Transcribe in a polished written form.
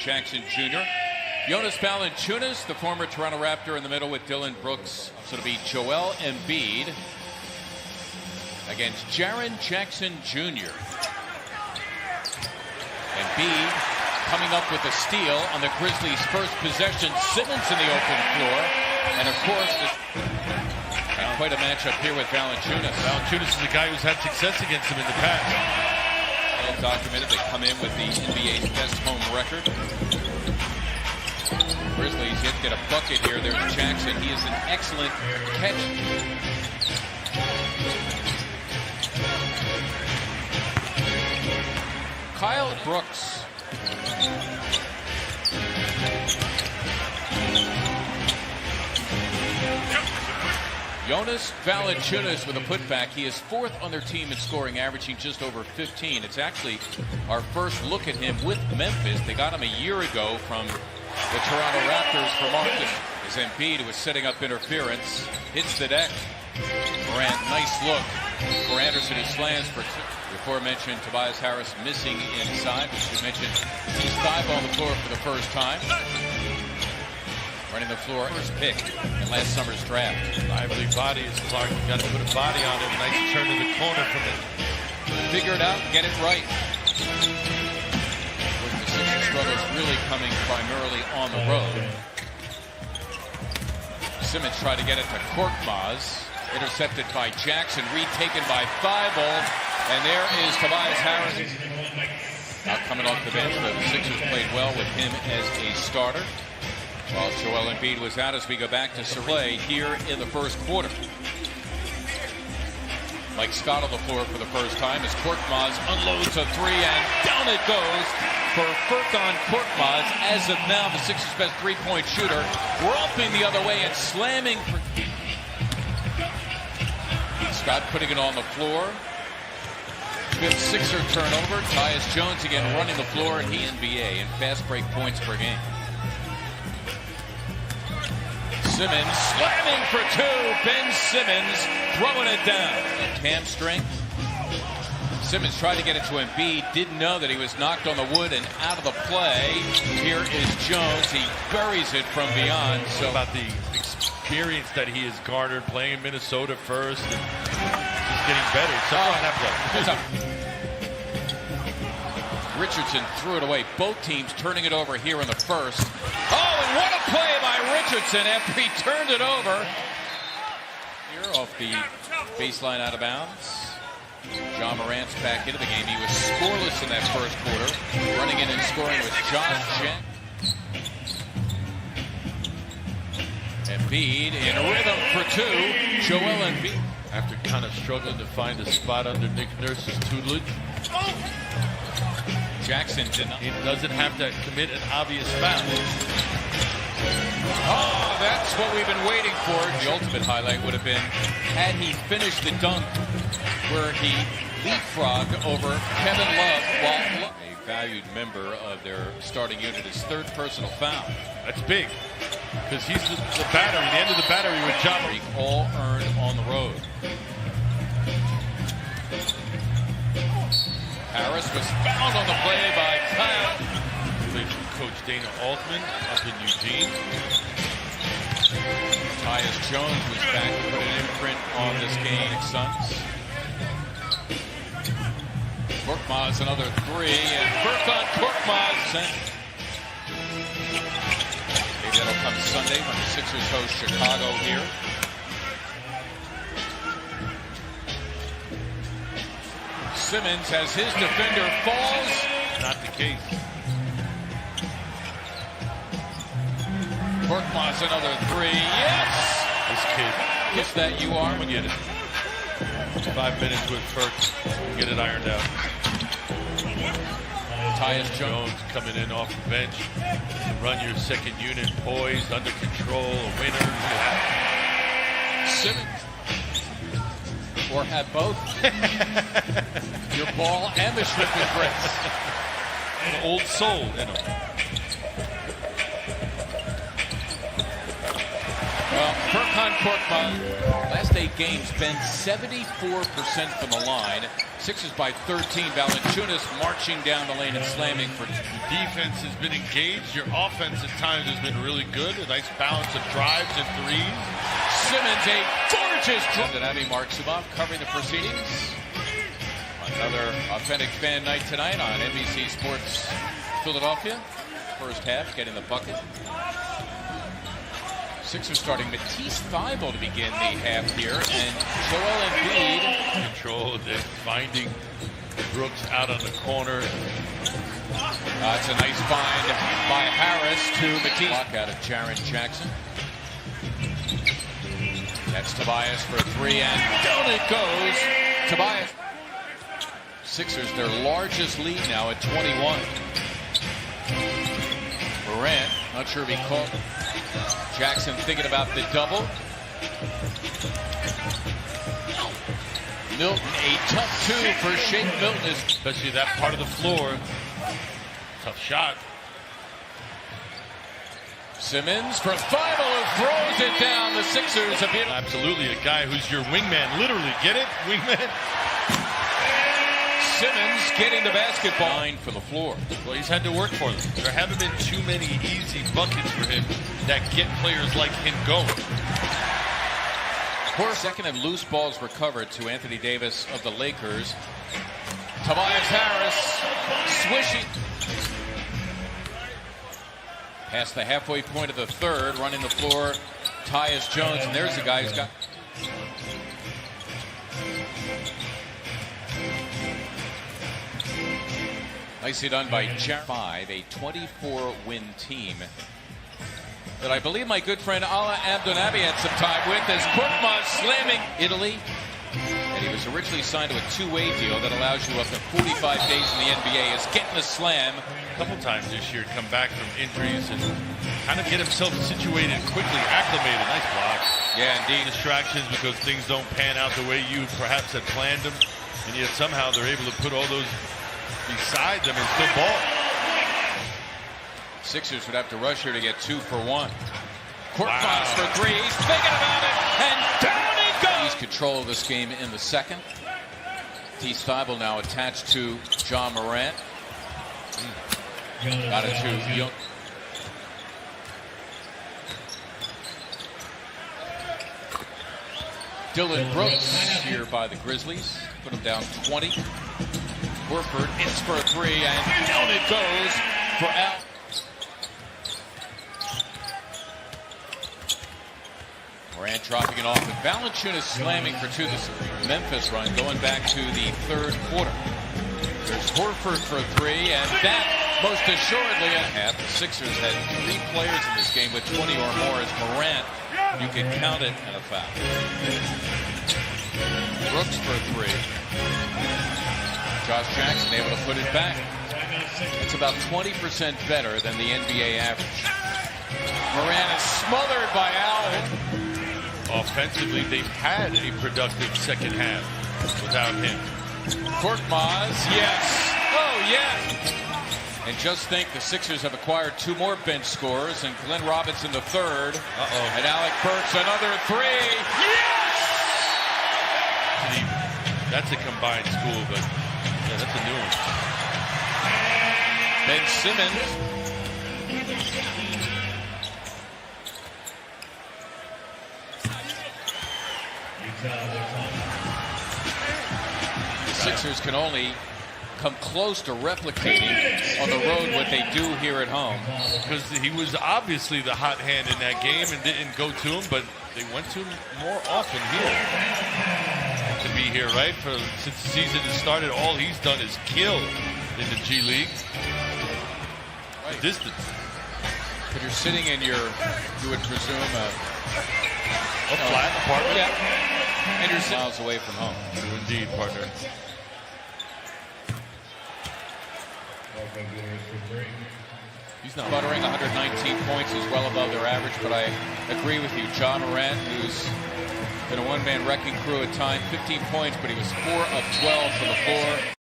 Jackson Jr. Jonas Valanciunas, the former Toronto Raptor, in the middle with Dylan Brooks. So it'll be Joel Embiid against Jaren Jackson Jr. Embiid coming up with a steal on the Grizzlies' first possession. Simmons in the open floor. And of course, quite a matchup here with Valanciunas. Valanciunas is a guy who's had success against him in the past. Well documented, they come in with the NBA's best home record. Grizzlies yet get a bucket here. There's Jackson. He is an excellent catch. Kyle Brooks. Jonas Valanciunas with a putback. He is fourth on their team in scoring, averaging just over 15. It's actually our first look at him with Memphis. They got him a year ago from the Toronto Raptors for Marcus. As Embiid, who was setting up interference, hits the deck. Morant, nice look for Anderson, who slams for two. The aforementioned Tobias Harris missing inside, which we mentioned he's 5 on the floor for the first time. Running the floor, first pick in last summer's draft. Lively body is Clark. You got to put a body on him. Nice turn to the corner from it. Figure it out, get it right. With the Sixers struggles really coming primarily on the road. Simmons tried to get it to Korkmaz. Intercepted by Jackson, retaken by Thibault. And there is Tobias Harris. Now coming off the bench, the Sixers played well with him as a starter. While Joel Embiid was out, as we go back to play here in the first quarter. Mike Scott on the floor for the first time as Korkmaz unloads a three, and down it goes for Furkan Korkmaz. As of now, the Sixers' best three-point shooter, romping the other way and slamming. Scott putting it on the floor. Fifth Sixer turnover. Tyus Jones again running the floor, and he's NBA in fast break points per game. Simmons slamming for two. Ben Simmons throwing it down. Hamstring. Simmons tried to get it to Embiid. Didn't know that he was knocked on the wood and out of the play. Here is Jones. He buries it from beyond. So about the experience that he has garnered playing in Minnesota first and just getting better. Richardson threw it away. Both teams turning it over here in the first. Oh, and what a play by Richardson after he turned it over. Here off the baseline out of bounds. John Morant's back into the game. He was scoreless in that first quarter. Running in and scoring with Josh Jen. Embiid in rhythm for two. Joel Embiid. After kind of struggling to find a spot under Nick Nurse's tutelage. Jackson did not. He doesn't have to commit an obvious foul. Oh, that's what we've been waiting for. The ultimate highlight would have been had he finished the dunk where he leapfrogged over Kevin Love while a valued member of their starting unit, his third personal foul. That's big because he's the battery, the end of the battery with John. All earned on the road. Harris was fouled on the play by Kyle. Played from Coach Dana Altman up in Eugene. Tyus Jones was back to put an imprint on this game. Suns. Korkmaz another three, and Furkan Korkmaz sent. Maybe that'll come Sunday when the Sixers host Chicago here. Simmons, as his defender falls. Not the case. Korkmaz another three. Yes! This kid. If that you are. I'm gonna get it. 5 minutes with Furk. Get it ironed out. Tyus Jones coming in off the bench. Run your second unit poised, under control, a winner. Simmons. Or have both. Your ball and the shrimp with grits. An old soul in him. Well, Furkan Korkmaz, last 8 games, been 74% from the line, Sixers by 13. Valanciunas marching down the lane and slamming for. The defense has been engaged. Your offense at times has been really good. A nice balance of drives and threes. Simmons, a gorgeous drive. Abby Marksubov covering the proceedings. Another authentic fan night tonight on NBC Sports Philadelphia. First half, getting the bucket. Sixers starting Matisse Thybulle to begin the half here, and Joel Embiid controlled and finding Brooks out on the corner. It's a nice find by Harris to Matisse. Block out of Jaren Jackson. That's Tobias for three, and down it goes. Tobias. Sixers, their largest lead now at 21. Morant, not sure if he caught. Jackson thinking about the double. Milton, a tough two for Shake Milton. Especially that part of the floor. Tough shot. Simmons for Thybulle, who throws it down. The Sixers have been absolutely a guy who's your wingman. Literally, get it? Wingman. Simmons getting the basketball line for the floor. Well, he's had to work for them. There haven't been too many easy buckets for him that get players like him going. Second and loose balls recovered to Anthony Davis of the Lakers. Tobias Harris swishing past the halfway point of the third, running the floor. Tyus Jones, and there's the guy who's got. Nicely done by Jaren. 5, a 24-win team that I believe my good friend Ala Abdunabi had some time with, as Korkmaz slamming Italy. And he was originally signed to a two-way deal that allows you up to 45 days in the NBA. Is getting the slam. A couple times this year, come back from injuries and kind of get himself situated quickly, acclimated. Nice block. Yeah, indeed. Distractions because things don't pan out the way you perhaps had planned them, and yet somehow they're able to put all those beside them and still ball. Sixers would have to rush here to get 2 for 1. Korkmaz for three. He's thinking about it, and down it goes. He's control of this game in the second. Matisse Thybulle now attached to Ja Morant. Got it to Young. Dylan Brooks here by the Grizzlies. Put him down 20. Horford hits for a three, and down it goes for Al. Morant dropping it off, and Valanciunas slamming for two. This Memphis run going back to the third quarter. There's Horford for three, and that most assuredly a half. The Sixers had 3 players in this game with 20 or more. As Morant, you can count it, and a foul. Brooks for three. Josh Jackson able to put it back. It's about 20% better than the NBA average. Morant is smothered by Al. Offensively, they've had a productive second half without him. Korkmaz, yes. Oh, yeah. And just think, the Sixers have acquired 2 more bench scorers, and Glenn Robinson the third. And Alec Burks another 3. Yes! That's a combined school, but yeah, that's a new one. Ben Simmons. The Sixers can only come close to replicating on the road what they do here at home. Because he was obviously the hot hand in that game and didn't go to him, but they went to him more often here. To be here, right? Since the season has started, all he's done is kill in the G League. Right. The distance. But you're sitting in your, you would presume, a flat apartment. Yeah. And you're 6 miles away from home. True indeed, partner. He's not buttering. 119 points is well above their average, but I agree with you. Ja Morant, who's been a one-man wrecking crew at times, 15 points, but he was 4 of 12 for the floor.